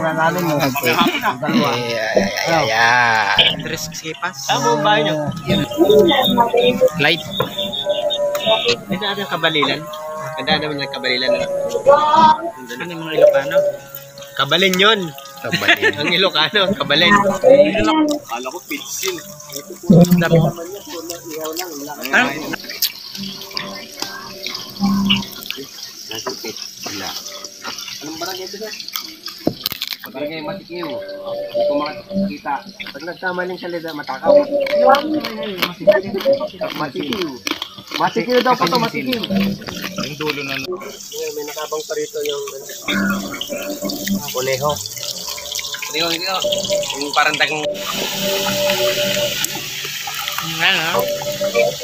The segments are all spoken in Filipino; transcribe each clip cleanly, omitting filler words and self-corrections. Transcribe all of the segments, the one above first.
Okay. Tres sipas. Tama ba nyo? Light. May daan ng kabalilan. May daan naman ng kabalilan. Ano yung mga Ilocano? Kabalin yun. Kabalin. Ang Ilocano, kabalin. Kala ko pitsin. Anong barangay ito, sir? Barangay Matikiw. Hindi ko makikita. Pag nagkamaling salida, matakaw. Matikiw. Matikiw daw pa ito, Matikiw. Yung dulo na. May nakabang pa rito yung kuneho. Kuneho, yung parang dagang... Ano?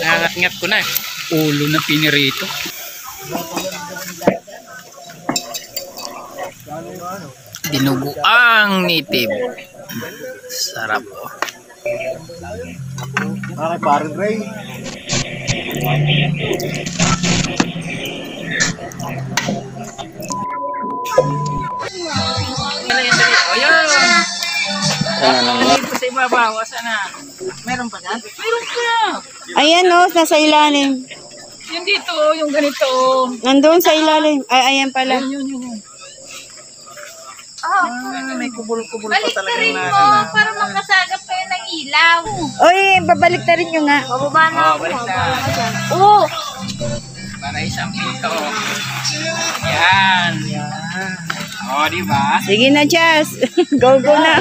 Nangangat-ngat ko na eh. Ulo na pinirito. Dinuguang native. Sarap oh. Ah, parang Ray. Sa ibabaw, asa na? Meron pa dyan? Meron pa! Ayan o, nasa ilalim. Yung dito, yung ganito. Nandun sa ilalim. Ay, ayan pala. Yun. May kubul-kubul pa Balik na talaga rin na. mo para makasagap kayo ng ilaw. Oy, babalik na rin nyo nga. Bababa na ako. Balik na. Oo. Para isang pinto. Yan. O, diba? Sige na, Jazz. Go na.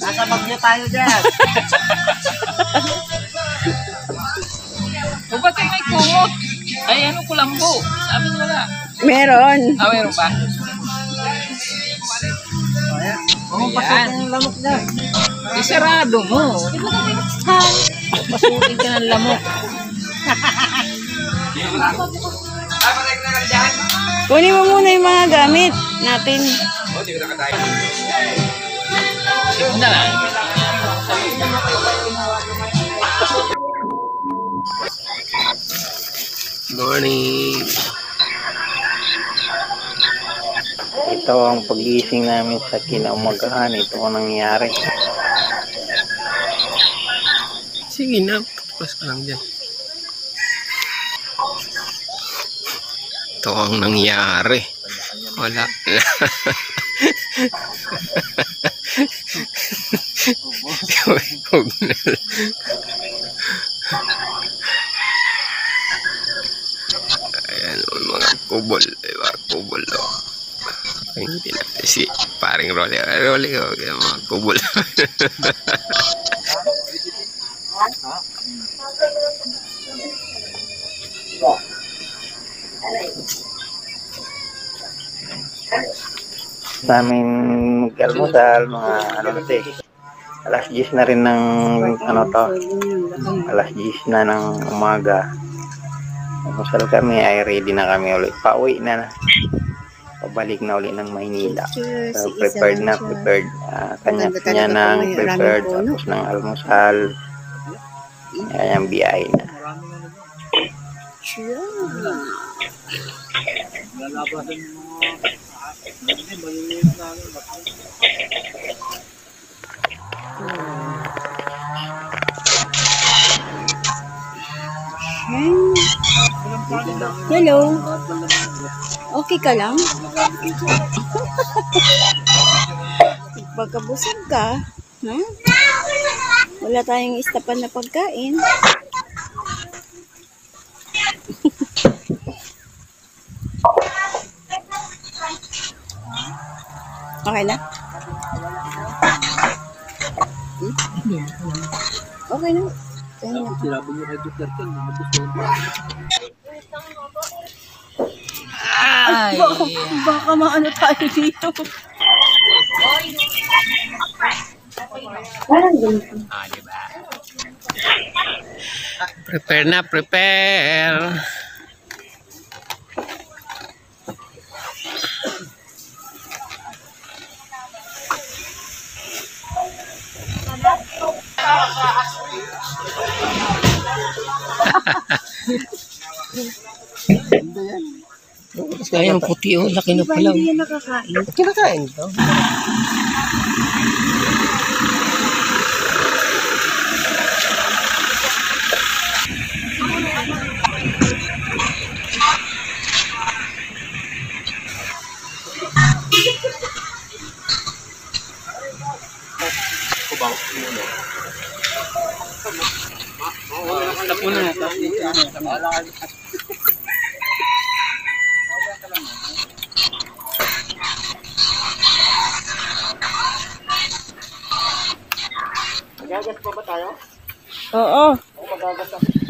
Nasa bag niya tayo dyan. O, ba't may kumot? Ay, ano kulambo? Sa amin wala. Meron. Ah, meron ba? Oo, pasok yung lamok dyan. Isarado mo. Pasukin ka ng lamok. Kunin mo muna yung mga gamit natin. Sige na lang. Morning. Ito ang pagising namin sa kinaumagahan. Ito ang nangyari. Sige na, tapos ka lang dyan. Ito ang nangyari. Wala. Huwag na. Ayan, mga kubol. Diba? Kubol. Hindi natin si paring Rolly. Rolly, mga kubol. Sa amin mag-almusal, mga ano na ito alas 10 na rin ng ano to, alas 10 na ng umaga. Almusal kami, ay ready na kami ulit. Pauwi na. Pabalik na ulit ng Maynila. So, prepared. Kanya-kanya ng prepared. Tapos ng almusal. Ayan, biyahe na. Hello. Okay ka lang? Pagkabusog ka, ha? Wala tayong istapan na pagkain. Okay na? Okay na. Sinabi niyo kay Dr. Ken, Ay! Baka maano tayo dito. Ah, diba? Prepare na, prepare! Ay, ang puti oh. Laki na Diba pala. hindi yan nakakain? Kinakain to. Tapo na. Magagas pa ba tayo? Oo. Magagas ako.